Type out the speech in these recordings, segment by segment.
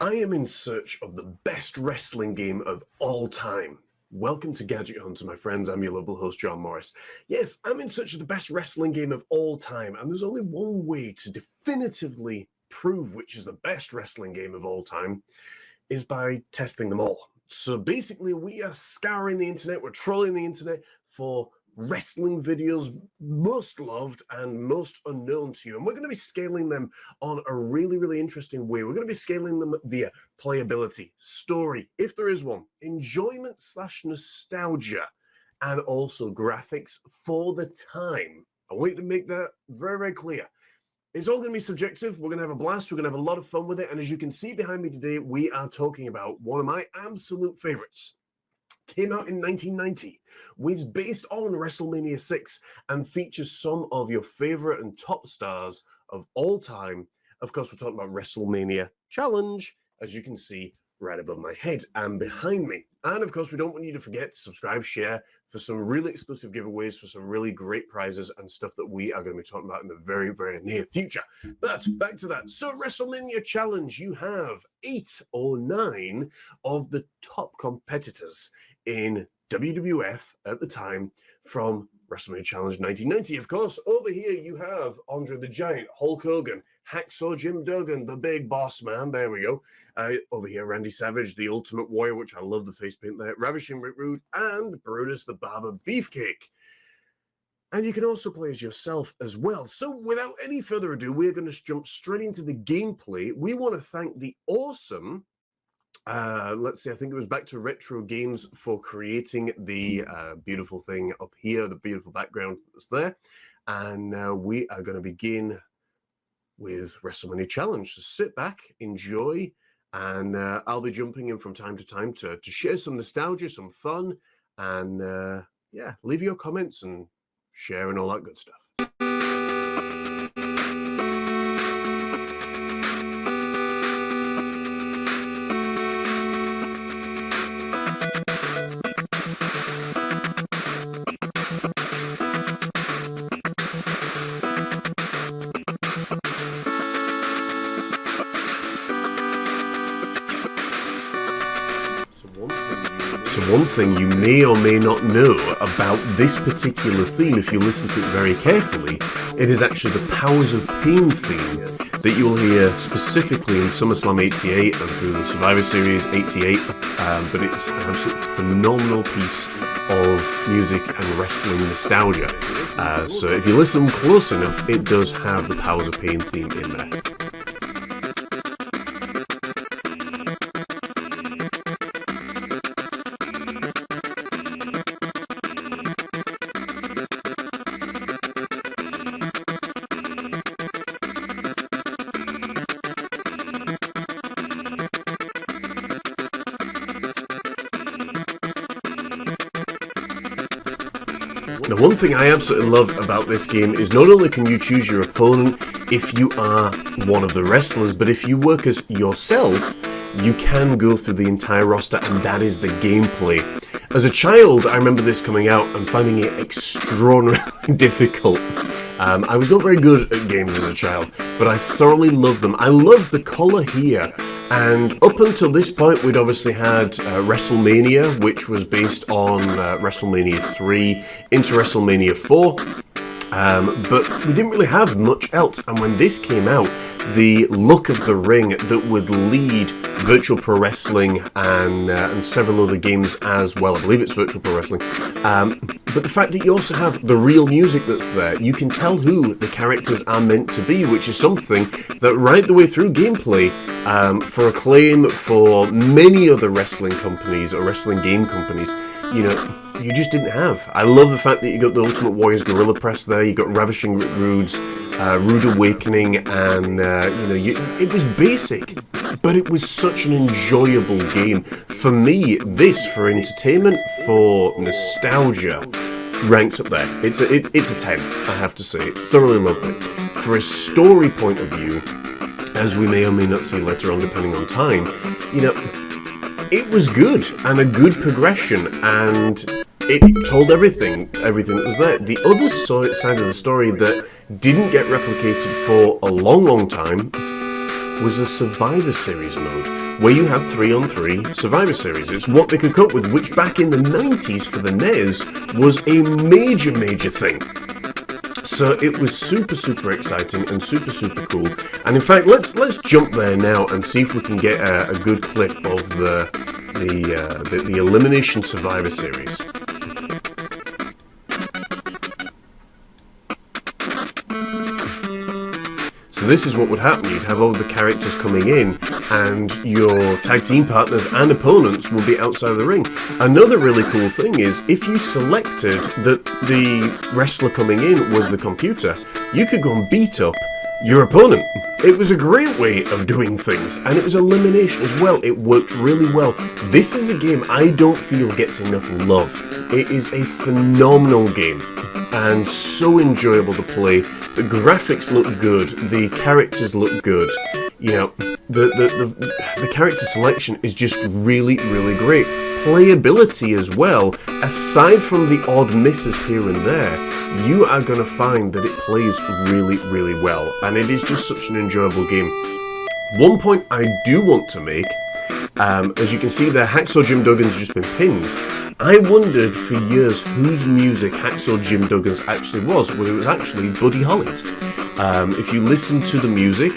I am in search of the best wrestling game of all time. Welcome to Gadget Hunter, my friends. I'm your lovable host, John Morris. Yes, I'm in search of the best wrestling game of all time, and there's only one way to definitively prove which is the best wrestling game of all time, is by testing them all. So basically, we are scouring the internet, we're trolling the internet for wrestling videos most loved and most unknown to you, and we're going to be scaling them on a really interesting way. We're going to be scaling them via playability, story, if there is one, enjoyment / nostalgia, and also graphics for the time. I want you to make that very clear. It's all going to be subjective. We're going to have a blast. We're going to have a lot of fun with it. And as you can see behind me today, we are talking about one of my absolute favorites. Came out in 1990, was based on WrestleMania 6 and features some of your favorite and top stars of all time. Of course, we're talking about WrestleMania Challenge, as you can see right above my head and behind me. And of course, we don't want you to forget to subscribe, share for some really exclusive giveaways, for some really great prizes and stuff that we are going to be talking about in the very near future. But back to that. So WrestleMania Challenge, you have 8 or 9 of the top competitors in WWF at the time from WrestleMania Challenge 1990. Of course, over here you have Andre the Giant, Hulk Hogan, Hacksaw Jim Duggan, the Big Boss Man. There we go. Over here, Randy Savage, the Ultimate Warrior, which I love the face paint there, Ravishing Rick Rude, and Brutus the Barber Beefcake. And you can also play as yourself as well. So without any further ado, we're going to jump straight into the gameplay. We want to thank the awesome let's see, I think it was Back to Retro Games for creating the beautiful thing up here, the beautiful background that's there. And we are going to begin with WrestleMania Challenge. So sit back, enjoy, and I'll be jumping in from time to time to share some nostalgia, some fun, and yeah, leave your comments and share and all that good stuff. So one thing you may or may not know about this particular theme, if you listen to it very carefully, it is actually the Powers of Pain theme that you will hear specifically in SummerSlam 88 and through the Survivor Series 88, but it's an absolutely phenomenal piece of music and wrestling nostalgia. So if you listen close enough, it does have the Powers of Pain theme in there. Now, one thing I absolutely love about this game is not only can you choose your opponent if you are one of the wrestlers, but if you work as yourself, you can go through the entire roster, and that is the gameplay. As a child, I remember this coming out and finding it extraordinarily difficult. I was not very good at games as a child, but I thoroughly loved them. I love the colour here. And up until this point, we'd obviously had WrestleMania, which was based on WrestleMania 3 into WrestleMania 4. But we didn't really have much else. And when this came out, the look of the ring that would lead Virtual Pro Wrestling and several other games as well. I believe it's Virtual Pro Wrestling. But the fact that you also have the real music that's there, you can tell who the characters are meant to be, which is something that right the way through gameplay, for Acclaim, for many other wrestling companies or wrestling game companies, you know, you just didn't have. I love the fact that you got the Ultimate Warrior's Gorilla Press there, you got Ravishing Rick Rude's Rude Awakening, and you know, it was basic, but it was such an enjoyable game. For me, this, for entertainment, for nostalgia, ranks up there. It's a 10, I have to say. Thoroughly loved it. For a story point of view, as we may or may not see later on depending on time, you know, it was good, and a good progression, and it told everything that was there. The other side of the story that didn't get replicated for a long time was a Survivor Series mode, where you had 3-on-3 Survivor Series. It's what they could come up with, which back in the 90s for the NES was a major thing. So it was super exciting and super cool. And in fact, let's jump there now and see if we can get a good clip of the Elimination Survivor Series. So this is what would happen. You'd have all the characters coming in, and your tag team partners and opponents would be outside of the ring. Another really cool thing is, if you selected that the wrestler coming in was the computer, you could go and beat up your opponent. It was a great way of doing things, and it was elimination as well. It worked really well. This is a game I don't feel gets enough love. It is a phenomenal game, and so enjoyable to play. The graphics look good, the characters look good. You know, the character selection is just really great. Playability as well, aside from the odd misses here and there, you are going to find that it plays really well, and it is just such an enjoyable game. One point I do want to make, as you can see there, Hacksaw Jim Duggan's just been pinned. I wondered for years whose music Hacksaw Jim Duggan's actually was. Well, it was actually Buddy Holly's. If you listen to the music,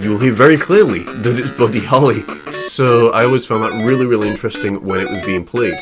you'll hear very clearly that it's Buddy Holly. So I always found that really interesting when it was being played.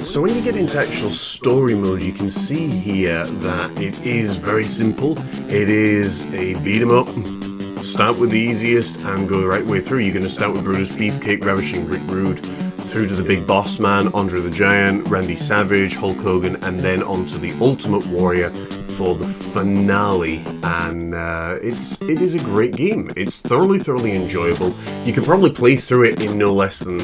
So when you get into actual story mode, you can see here that it is very simple. It is a beat 'em up. Start with the easiest and go the right way through. You're going to start with Brutus Beefcake ravishing Rick Rude, through to the Big Boss Man, Andre the Giant, Randy Savage, Hulk Hogan, and then on to the Ultimate Warrior for the finale. And it is a great game. It's thoroughly enjoyable. You can probably play through it in no less than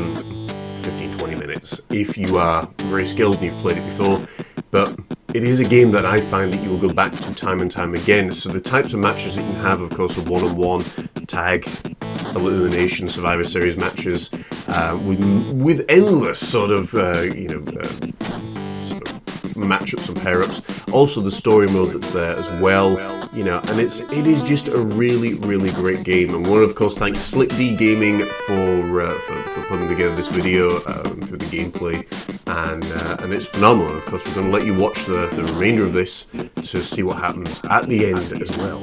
15-20 minutes if you are very skilled and you've played it before. But it is a game that I find that you will go back to time and time again. So the types of matches that you can have, of course, are one-on-one, tag, elimination, Survivor Series matches, with endless sort of matchups and pair-ups. Also the story mode that's there as well, you know, and it is just a really great game. And I want to of course thank Slick D Gaming for putting together this video through the gameplay, and it's phenomenal. Of course we're going to let you watch the remainder of this to see what happens at the end as well.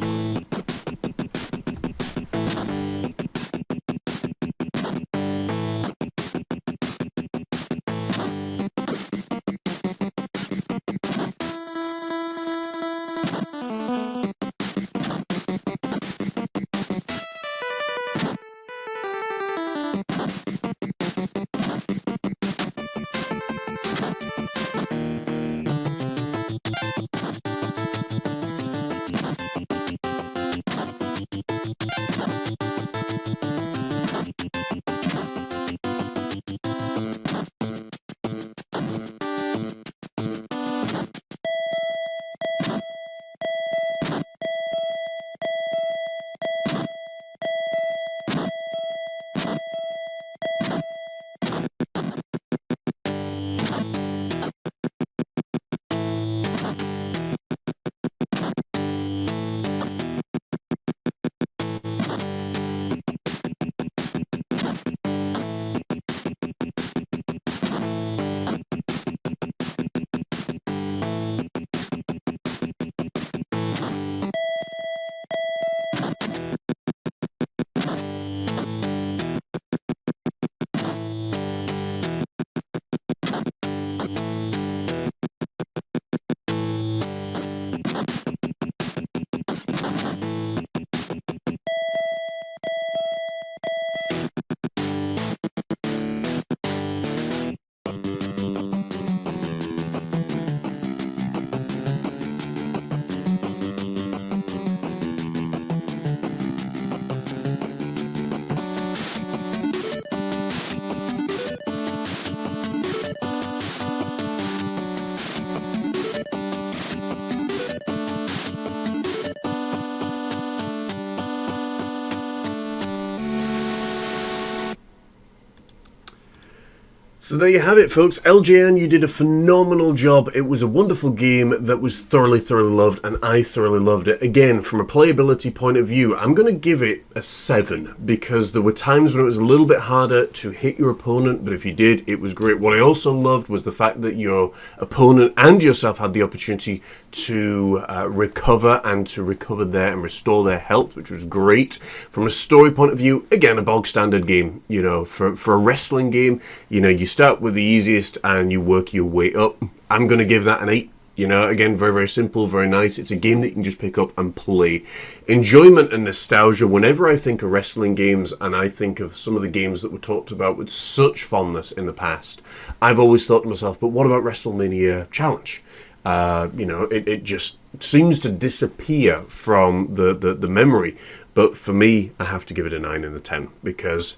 So there you have it, folks. LJN, you did a phenomenal job. It was a wonderful game that was thoroughly loved, and I thoroughly loved it. Again, from a playability point of view, I'm going to give it a 7, because there were times when it was a little bit harder to hit your opponent, but if you did, it was great. What I also loved was the fact that your opponent and yourself had the opportunity to recover there and restore their health, which was great. From a story point of view, again, a bog standard game. You know, for a wrestling game, you know, you start with the easiest and you work your way up. I'm going to give that an 8. You know, again, very simple, very nice. It's a game that you can just pick up and play. Enjoyment and nostalgia. Whenever I think of wrestling games and I think of some of the games that were talked about with such fondness in the past, I've always thought to myself, but what about Wrestlemania Challenge? You know, it just seems to disappear from the memory. But for me, I have to give it a 9 in the 10, because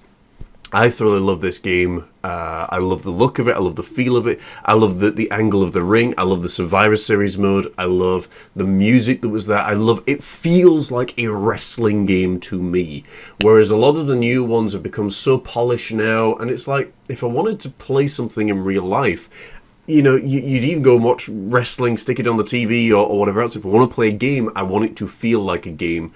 I thoroughly love this game. I love the look of it. I love the feel of it. I love the angle of the ring. I love the Survivor Series mode. I love the music that was there. I love it. Feels like a wrestling game to me. Whereas a lot of the new ones have become so polished now. And it's like, if I wanted to play something in real life, you know, you'd even go and watch wrestling, stick it on the TV or whatever else. If I want to play a game, I want it to feel like a game.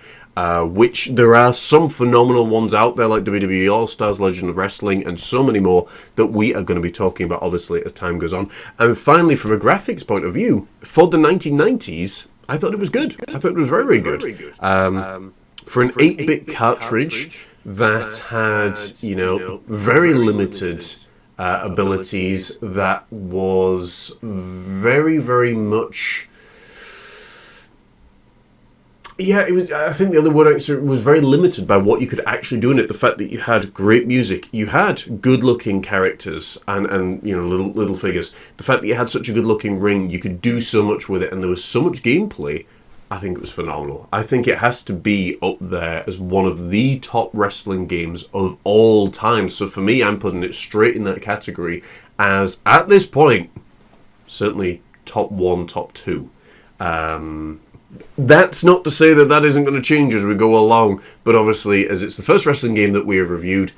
Which there are some phenomenal ones out there, like WWE All-Stars, Legend of Wrestling, and so many more that we are going to be talking about, obviously, as time goes on. And finally, from a graphics point of view, for the 1990s, I thought it was good. I thought it was very good. For an 8-bit cartridge that had, you know, very limited abilities, that was very much... Yeah, it was. I think the other word actually was very limited by what you could actually do in it. The fact that you had great music, you had good-looking characters and you know, little figures. The fact that you had such a good-looking ring, you could do so much with it, and there was so much gameplay. I think it was phenomenal. I think it has to be up there as one of the top wrestling games of all time. So for me, I'm putting it straight in that category as, at this point, certainly top 1, top 2. That's not to say that isn't going to change as we go along, but obviously, as it's the first wrestling game that we have reviewed,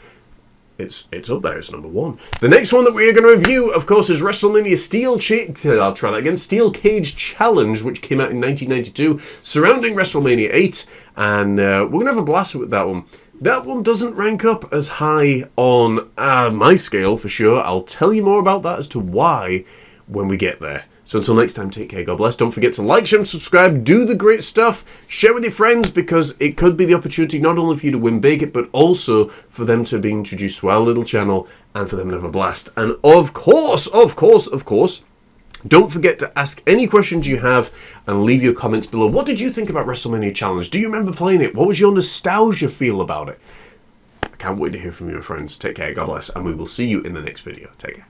it's up there, it's number 1. The next one that we are going to review, of course, is WrestleMania Steel Cage Challenge, which came out in 1992, surrounding WrestleMania 8, and we're going to have a blast with that one. That one doesn't rank up as high on my scale, for sure. I'll tell you more about that as to why when we get there. So until next time, take care, God bless. Don't forget to like, share, and subscribe. Do the great stuff. Share with your friends, because it could be the opportunity not only for you to win big, but also for them to be introduced to our little channel and for them to have a blast. And of course, don't forget to ask any questions you have and leave your comments below. What did you think about WrestleMania Challenge? Do you remember playing it? What was your nostalgia feel about it? I can't wait to hear from you, friends. Take care, God bless, and we will see you in the next video. Take care.